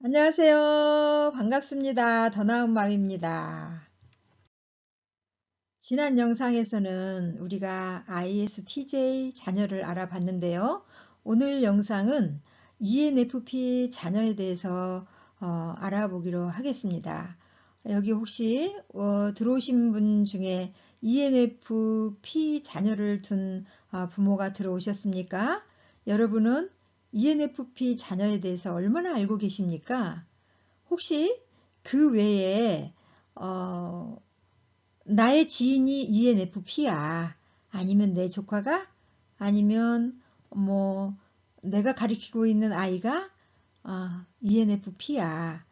안녕하세요. 반갑습니다. 더 나은 맘입니다. 지난 영상에서는 우리가 ISTJ 자녀를 알아봤는데요. 오늘 영상은 ENFP 자녀에 대해서 알아보기로 하겠습니다. 여기 혹시 들어오신 분 중에 ENFP 자녀를 둔 부모가 들어오셨습니까? 여러분은 ENFP 자녀에 대해서 얼마나 알고 계십니까? 혹시 그 외에 어, 나의 지인이 ENFP야. 아니면 내 조카가? 아니면 뭐 내가 가리키고 있는 아이가 ENFP야.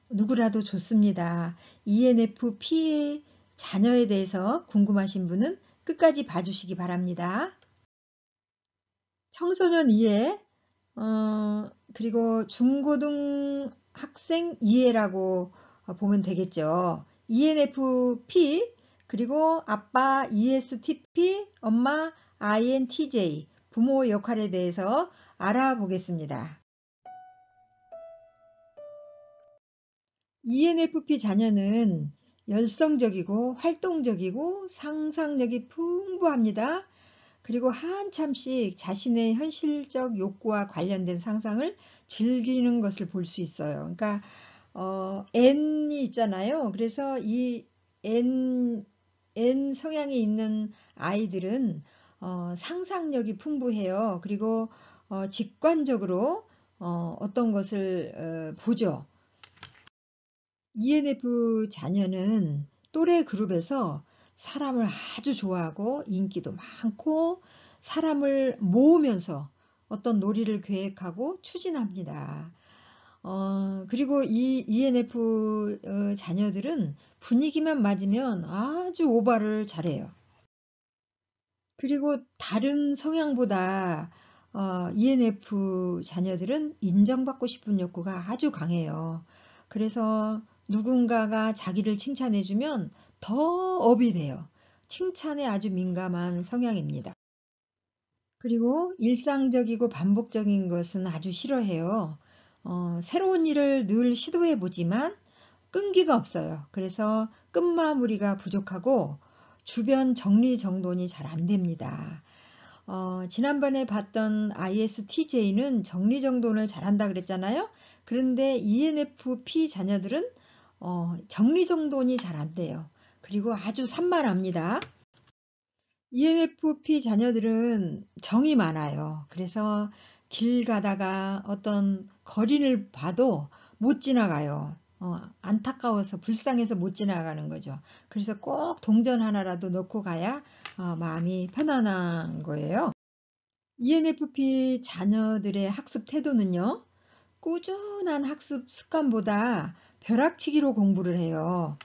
누구라도 좋습니다. ENFP의 자녀에 대해서 궁금하신 분은 끝까지 봐주시기 바랍니다. 청소년 이해, 그리고 중고등 학생 이해라고 보면 되겠죠. ENFP, 그리고 아빠 ESTP, 엄마 INTJ, 부모 역할에 대해서 알아보겠습니다. ENFP 자녀는 열성적이고 활동적이고 상상력이 풍부합니다. 그리고 한참씩 자신의 현실적 욕구와 관련된 상상을 즐기는 것을 볼 수 있어요. 그러니까 N이 있잖아요. 그래서 이 N 성향이 있는 아이들은 상상력이 풍부해요. 그리고 직관적으로 어떤 것을 보죠. ENF 자녀는 또래 그룹에서 사람을 아주 좋아하고 인기도 많고 사람을 모으면서 어떤 놀이를 계획하고 추진합니다. 그리고 이 ENF 자녀들은 분위기만 맞으면 아주 오바를 잘해요. 그리고 다른 성향보다 ENF 자녀들은 인정받고 싶은 욕구가 아주 강해요. 그래서 누군가가 자기를 칭찬해주면 더 업이 돼요. 칭찬에 아주 민감한 성향입니다. 그리고 일상적이고 반복적인 것은 아주 싫어해요. 새로운 일을 늘 시도해보지만 끈기가 없어요. 그래서 끝마무리가 부족하고 주변 정리정돈이 잘 안 됩니다. 지난번에 봤던 ISTJ는 정리정돈을 잘한다 그랬잖아요. 그런데 ENFP 자녀들은 정리정돈이 잘 안 돼요. 그리고 아주 산만합니다. ENFP 자녀들은 정이 많아요. 그래서 길 가다가 어떤 거리를 봐도 못 지나가요. 안타까워서 불쌍해서 못 지나가는 거죠. 그래서 꼭 동전 하나라도 넣고 가야 마음이 편안한 거예요. ENFP 자녀들의 학습 태도는요, 꾸준한 학습 습관보다 벼락치기로 공부를 해요.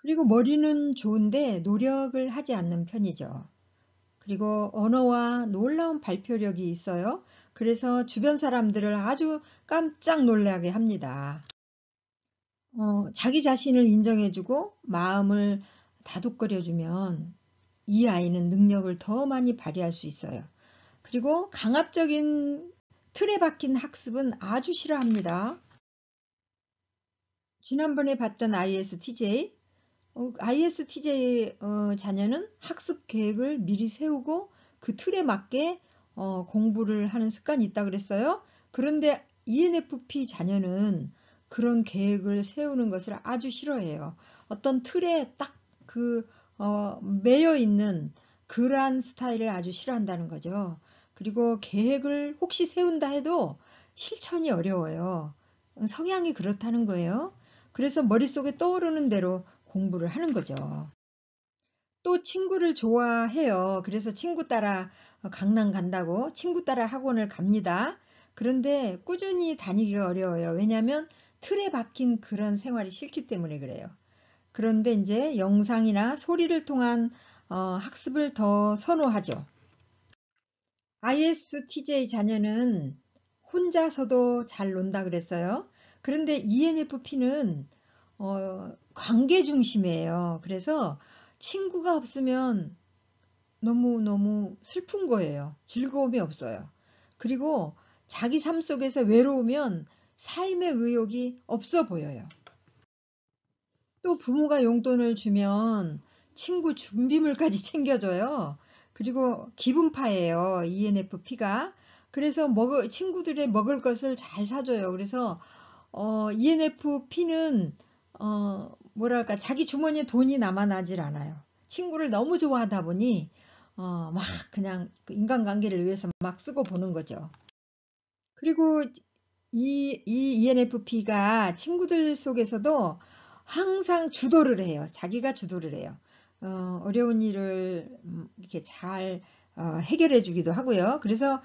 그리고 머리는 좋은데 노력을 하지 않는 편이죠. 그리고 언어와 놀라운 발표력이 있어요. 그래서 주변 사람들을 아주 깜짝 놀라게 합니다. 자기 자신을 인정해주고 마음을 다독거려주면 이 아이는 능력을 더 많이 발휘할 수 있어요. 그리고 강압적인 틀에 박힌 학습은 아주 싫어합니다. 지난번에 봤던 ISTJ 자녀는 학습 계획을 미리 세우고 그 틀에 맞게 공부를 하는 습관이 있다 그랬어요. 그런데 ENFP 자녀는 그런 계획을 세우는 것을 아주 싫어해요. 어떤 틀에 딱 매여 있는 그러한 스타일을 아주 싫어한다는 거죠. 그리고 계획을 혹시 세운다 해도 실천이 어려워요. 성향이 그렇다는 거예요. 그래서 머릿속에 떠오르는 대로 공부를 하는 거죠. 또 친구를 좋아해요. 그래서 친구 따라 강남 간다고 친구 따라 학원을 갑니다. 그런데 꾸준히 다니기가 어려워요. 왜냐하면 틀에 박힌 그런 생활이 싫기 때문에 그래요. 그런데 이제 영상이나 소리를 통한 학습을 더 선호하죠. ISTJ 자녀는 혼자서도 잘 논다 그랬어요. 그런데 ENFP는 관계 중심이에요. 그래서 친구가 없으면 너무너무 슬픈 거예요. 즐거움이 없어요. 그리고 자기 삶 속에서 외로우면 삶의 의욕이 없어 보여요. 또 부모가 용돈을 주면 친구 준비물까지 챙겨줘요. 그리고 기분파예요, ENFP가. 그래서 친구들의 먹을 것을 잘 사줘요. 그래서 ENFP는 뭐랄까, 자기 주머니에 돈이 남아나질 않아요. 친구를 너무 좋아하다 보니 막 그냥 그 인간관계를 위해서 막 쓰고 보는 거죠. 그리고 이 ENFP가 친구들 속에서도 항상 주도를 해요. 자기가 주도를 해요. 어려운 일을 이렇게 잘 해결해 주기도 하고요. 그래서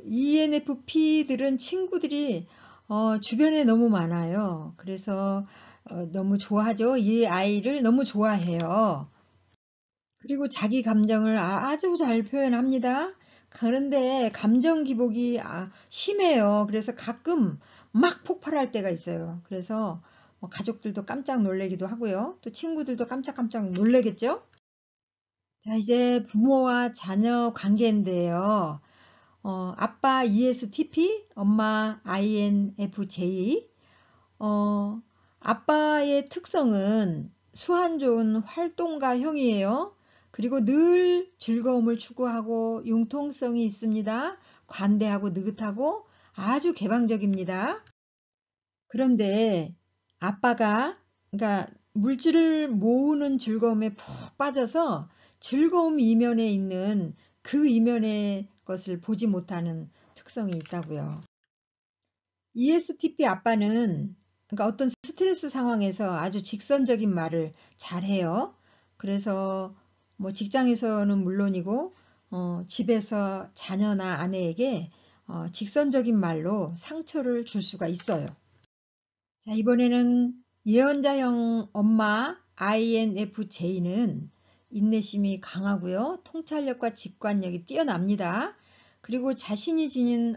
ENFP들은 친구들이 주변에 너무 많아요. 그래서 너무 좋아하죠. 이 아이를 너무 좋아해요. 그리고 자기 감정을 아주 잘 표현합니다. 그런데 감정 기복이 심해요. 그래서 가끔 막 폭발할 때가 있어요. 그래서 뭐 가족들도 깜짝 놀래기도 하고요. 또 친구들도 깜짝깜짝 놀래겠죠? 자, 이제 부모와 자녀 관계인데요. 아빠 ESTP, 엄마 INFJ. 어, 아빠의 특성은 수완 좋은 활동가형이에요. 그리고 늘 즐거움을 추구하고 융통성이 있습니다. 관대하고 느긋하고 아주 개방적입니다. 그런데 아빠가 그러니까 물질을 모으는 즐거움에 푹 빠져서 즐거움 이면에 있는 그 이면의 것을 보지 못하는 특성이 있다고요. ESTP 아빠는 그러니까 어떤 스트레스 상황에서 아주 직선적인 말을 잘해요. 그래서 뭐 직장에서는 물론이고 집에서 자녀나 아내에게 직선적인 말로 상처를 줄 수가 있어요. 자, 이번에는 예언자형 엄마 INFJ는 인내심이 강하고요. 통찰력과 직관력이 뛰어납니다. 그리고 자신이 지닌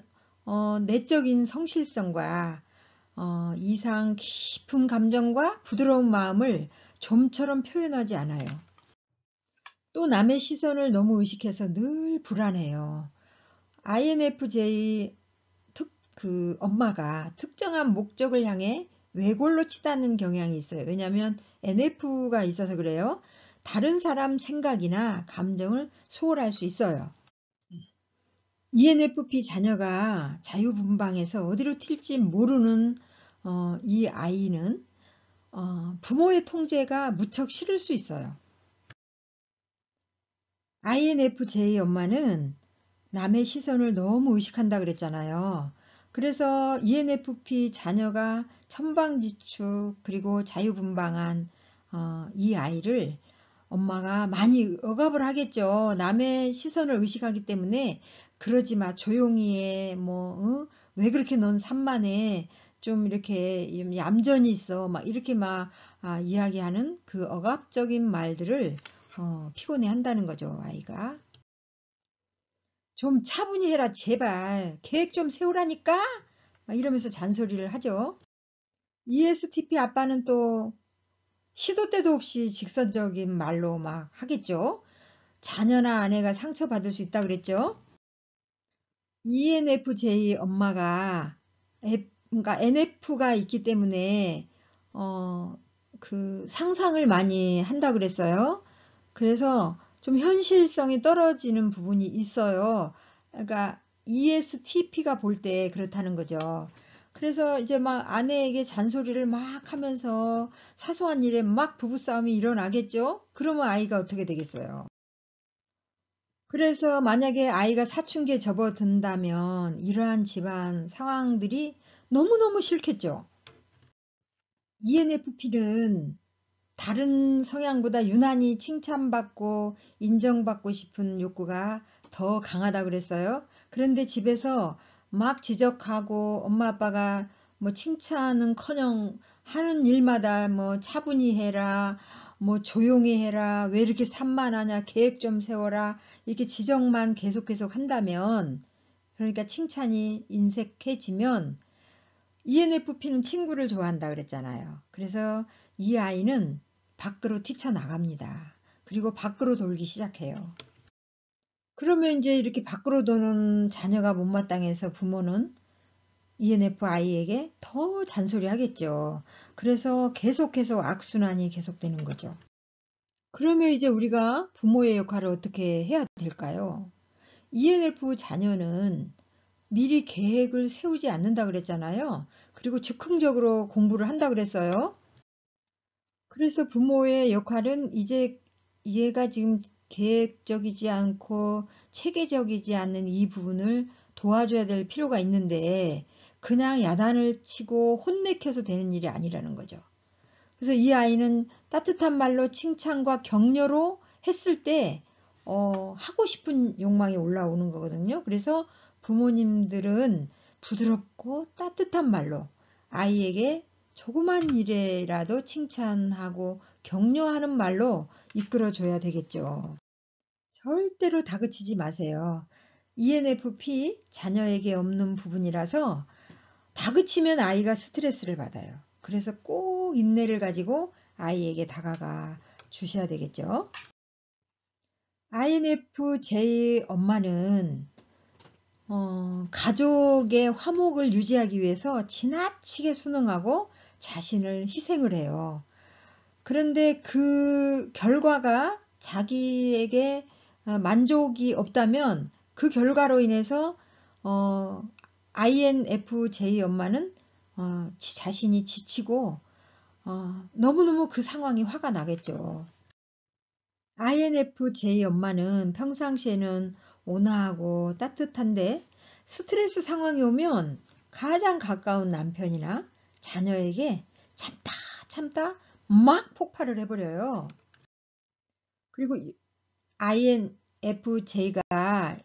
내적인 성실성과 이상 깊은 감정과 부드러운 마음을 좀처럼 표현하지 않아요. 또 남의 시선을 너무 의식해서 늘 불안해요. INFJ 그 엄마가 특정한 목적을 향해 외골로 치닫는 경향이 있어요. 왜냐하면 NF가 있어서 그래요. 다른 사람 생각이나 감정을 소홀할 수 있어요. ENFP 자녀가 자유분방해서 어디로 튈지 모르는 이 아이는 부모의 통제가 무척 싫을 수 있어요. INFJ 엄마는 남의 시선을 너무 의식한다 그랬잖아요. 그래서 ENFP 자녀가 천방지축 그리고 자유분방한 이 아이를 엄마가 많이 억압을 하겠죠. 남의 시선을 의식하기 때문에 그러지 마, 조용히 해, 뭐, 왜 그렇게 넌 산만해, 좀 이렇게 얌전히 있어, 막 이렇게 막 이야기하는 그 억압적인 말들을 피곤해 한다는 거죠, 아이가. 좀 차분히 해라, 제발. 계획 좀 세우라니까? 막 이러면서 잔소리를 하죠. ESTP 아빠는 또 시도 때도 없이 직선적인 말로 막 하겠죠. 자녀나 아내가 상처받을 수 있다 그랬죠. ENFJ 엄마가 그러니까 NF가 있기 때문에 그 상상을 많이 한다 그랬어요. 그래서 좀 현실성이 떨어지는 부분이 있어요. 그러니까 ESTP가 볼 때 그렇다는 거죠. 그래서 이제 막 아내에게 잔소리를 막 하면서 사소한 일에 막 부부싸움이 일어나겠죠? 그러면 아이가 어떻게 되겠어요? 그래서 만약에 아이가 사춘기에 접어든다면 이러한 집안 상황들이 너무너무 싫겠죠. ENFP는 다른 성향보다 유난히 칭찬받고 인정받고 싶은 욕구가 더 강하다 그랬어요. 그런데 집에서 막 지적하고 엄마 아빠가 뭐 칭찬은커녕 하는 일마다 뭐 차분히 해라, 뭐 조용히 해라, 왜 이렇게 산만하냐, 계획 좀 세워라, 이렇게 지적만 계속 한다면, 그러니까 칭찬이 인색해지면 ENFP는 친구를 좋아한다 그랬잖아요. 그래서 이 아이는 밖으로 뛰쳐나갑니다. 그리고 밖으로 돌기 시작해요. 그러면 이제 이렇게 밖으로 도는 자녀가 못마땅해서 부모는 ENF 아이에게 더 잔소리하겠죠. 그래서 계속해서 악순환이 계속되는 거죠. 그러면 이제 우리가 부모의 역할을 어떻게 해야 될까요? ENF 자녀는 미리 계획을 세우지 않는다 그랬잖아요. 그리고 즉흥적으로 공부를 한다 그랬어요. 그래서 부모의 역할은 이제 얘가 지금 계획적이지 않고 체계적이지 않는 이 부분을 도와줘야 될 필요가 있는데 그냥 야단을 치고 혼내켜서 되는 일이 아니라는 거죠. 그래서 이 아이는 따뜻한 말로 칭찬과 격려로 했을 때 하고 싶은 욕망이 올라오는 거거든요. 그래서 부모님들은 부드럽고 따뜻한 말로 아이에게 조그만 일에라도 칭찬하고 격려하는 말로 이끌어줘야 되겠죠. 절대로 다그치지 마세요. ENFP 자녀에게 없는 부분이라서 다그치면 아이가 스트레스를 받아요. 그래서 꼭 인내를 가지고 아이에게 다가가 주셔야 되겠죠. INFJ 엄마는 가족의 화목을 유지하기 위해서 지나치게 순응하고 자신을 희생을 해요. 그런데 그 결과가 자기에게 만족이 없다면 그 결과로 인해서 INFJ 엄마는 자신이 지치고 너무너무 그 상황이 화가 나겠죠. INFJ 엄마는 평상시에는 온화하고 따뜻한데 스트레스 상황이 오면 가장 가까운 남편이나 자녀에게 참다 참다 막 폭발을 해버려요. 그리고 INFJ가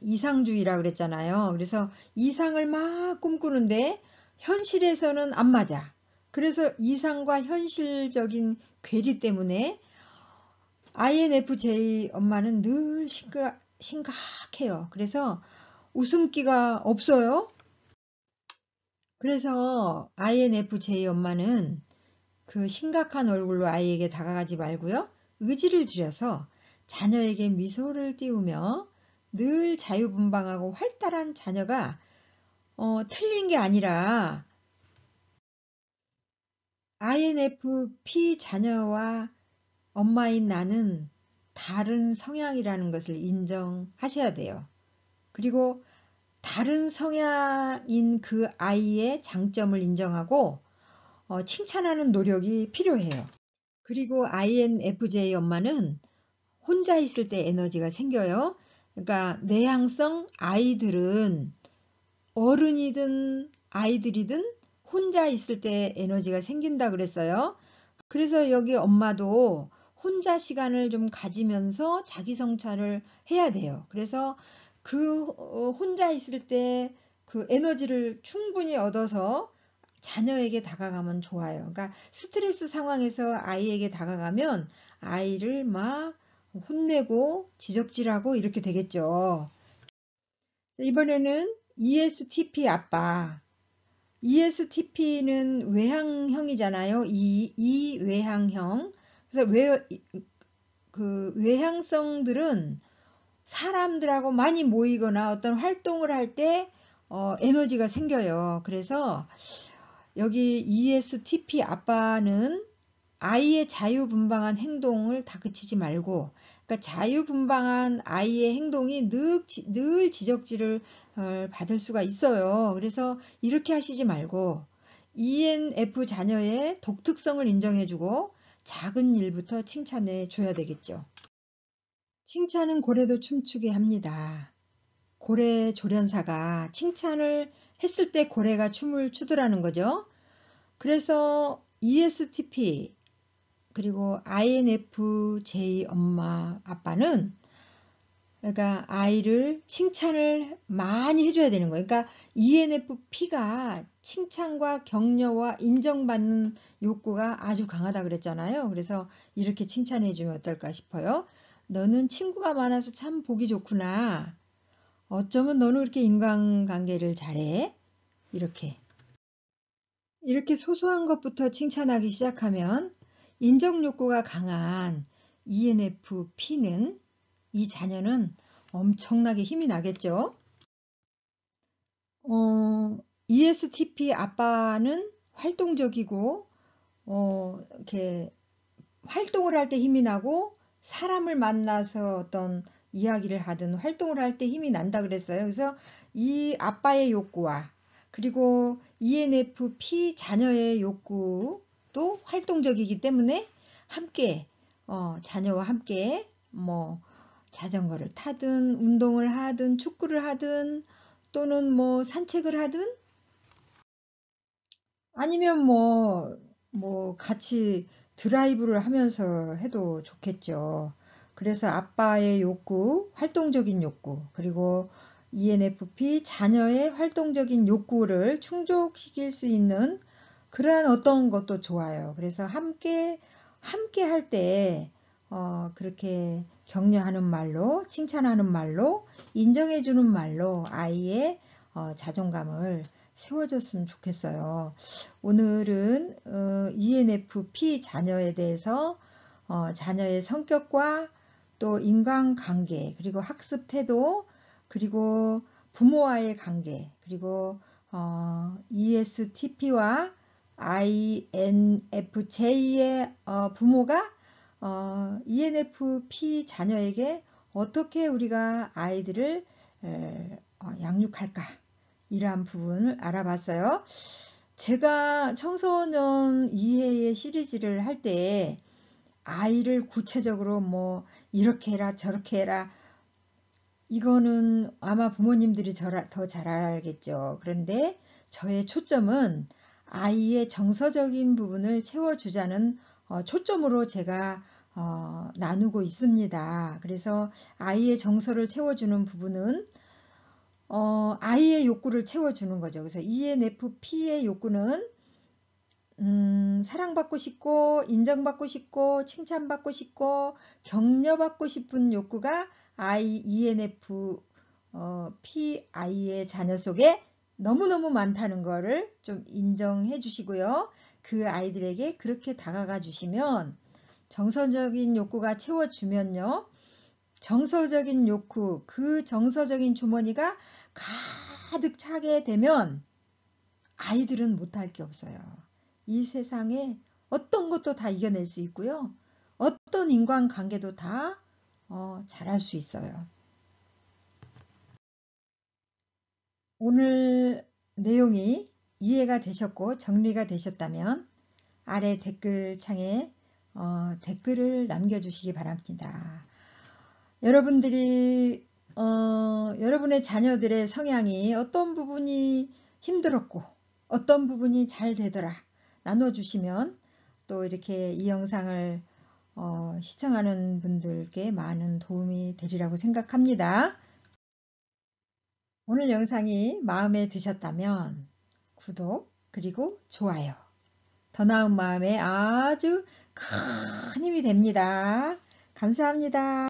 이상주의라 그랬잖아요. 그래서 이상을 막 꿈꾸는데 현실에서는 안 맞아. 그래서 이상과 현실적인 괴리 때문에 INFJ 엄마는 늘 심각해요. 그래서 웃음기가 없어요. 그래서 INFJ 엄마는 그 심각한 얼굴로 아이에게 다가가지 말고요. 의지를 들여서 자녀에게 미소를 띄우며 늘 자유분방하고 활달한 자녀가 틀린 게 아니라 INFP 자녀와 엄마인 나는 다른 성향이라는 것을 인정하셔야 돼요. 그리고 다른 성향인 그 아이의 장점을 인정하고 칭찬하는 노력이 필요해요. 그리고 INFJ 엄마는 혼자 있을 때 에너지가 생겨요. 그러니까 내향성 아이들은 어른이든 아이들이든 혼자 있을 때 에너지가 생긴다 그랬어요. 그래서 여기 엄마도 혼자 시간을 좀 가지면서 자기 성찰을 해야 돼요. 그래서 그 혼자 있을 때 그 에너지를 충분히 얻어서 자녀에게 다가가면 좋아요. 그러니까 스트레스 상황에서 아이에게 다가가면 아이를 막 혼내고 지적질하고 이렇게 되겠죠. 이번에는 ESTP 아빠. ESTP는 외향형이잖아요. 이 외향형. 그래서 그 외향성들은 사람들하고 많이 모이거나 어떤 활동을 할 때 에너지가 생겨요. 그래서 여기 ESTP 아빠는 아이의 자유분방한 행동을 다그치지 말고, 그러니까 자유분방한 아이의 행동이 늘 지적질을 받을 수가 있어요. 그래서 이렇게 하시지 말고 ENF 자녀의 독특성을 인정해주고 작은 일부터 칭찬해 줘야 되겠죠. 칭찬은 고래도 춤추게 합니다. 고래 조련사가 칭찬을 했을 때 고래가 춤을 추더라는 거죠. 그래서 ESTP 그리고 INFJ 엄마 아빠는 그러니까 아이를 칭찬을 많이 해줘야 되는 거예요. 그러니까 ENFP가 칭찬과 격려와 인정받는 욕구가 아주 강하다 그랬잖아요. 그래서 이렇게 칭찬해주면 어떨까 싶어요. 너는 친구가 많아서 참 보기 좋구나. 어쩌면 너는 그렇게 인간관계를 잘해. 이렇게. 이렇게 소소한 것부터 칭찬하기 시작하면 인정 욕구가 강한 ENFP는 이 자녀는 엄청나게 힘이 나겠죠. ESTP 아빠는 활동적이고 이렇게 활동을 할 때 힘이 나고 사람을 만나서 어떤 이야기를 하든 활동을 할 때 힘이 난다 그랬어요. 그래서 이 아빠의 욕구와 그리고 ENFP 자녀의 욕구도 활동적이기 때문에 함께 자녀와 함께 뭐 자전거를 타든 운동을 하든 축구를 하든 또는 뭐 산책을 하든 아니면 뭐 같이 드라이브를 하면서 해도 좋겠죠. 그래서 아빠의 욕구, 활동적인 욕구, 그리고 ENFP 자녀의 활동적인 욕구를 충족시킬 수 있는 그러한 어떤 것도 좋아요. 그래서 함께 할 때, 그렇게 격려하는 말로, 칭찬하는 말로, 인정해주는 말로 아이의 자존감을 세워줬으면 좋겠어요. 오늘은 ENFP 자녀에 대해서 자녀의 성격과 또 인간관계 그리고 학습 태도 그리고 부모와의 관계 그리고 ESTP와 INFJ의 부모가 ENFP 자녀에게 어떻게 우리가 아이들을 양육할까 이러한 부분을 알아봤어요. 제가 청소년 이해의 시리즈를 할 때 아이를 구체적으로 뭐 이렇게 해라 저렇게 해라 이거는 아마 부모님들이 더 잘 알겠죠. 그런데 저의 초점은 아이의 정서적인 부분을 채워주자는 초점으로 제가 나누고 있습니다. 그래서 아이의 정서를 채워주는 부분은 아이의 욕구를 채워주는 거죠. 그래서 ENFP의 욕구는 사랑받고 싶고 인정받고 싶고 칭찬받고 싶고 격려받고 싶은 욕구가 ENFPI의 자녀 속에 너무너무 많다는 거를 좀 인정해 주시고요. 그 아이들에게 그렇게 다가가 주시면 정서적인 욕구가 채워주면요. 정서적인 욕구, 그 정서적인 주머니가 가득 차게 되면 아이들은 못할 게 없어요. 이 세상에 어떤 것도 다 이겨낼 수 있고요. 어떤 인간관계도 다 잘할 수 있어요. 오늘 내용이 이해가 되셨고 정리가 되셨다면 아래 댓글창에 댓글을 남겨주시기 바랍니다. 여러분들이 여러분의 자녀들의 성향이 어떤 부분이 힘들었고 어떤 부분이 잘 되더라 나눠주시면 또 이렇게 이 영상을 시청하는 분들께 많은 도움이 되리라고 생각합니다. 오늘 영상이 마음에 드셨다면 구독 그리고 좋아요 더 나은 마음에 아주 큰 힘이 됩니다. 감사합니다.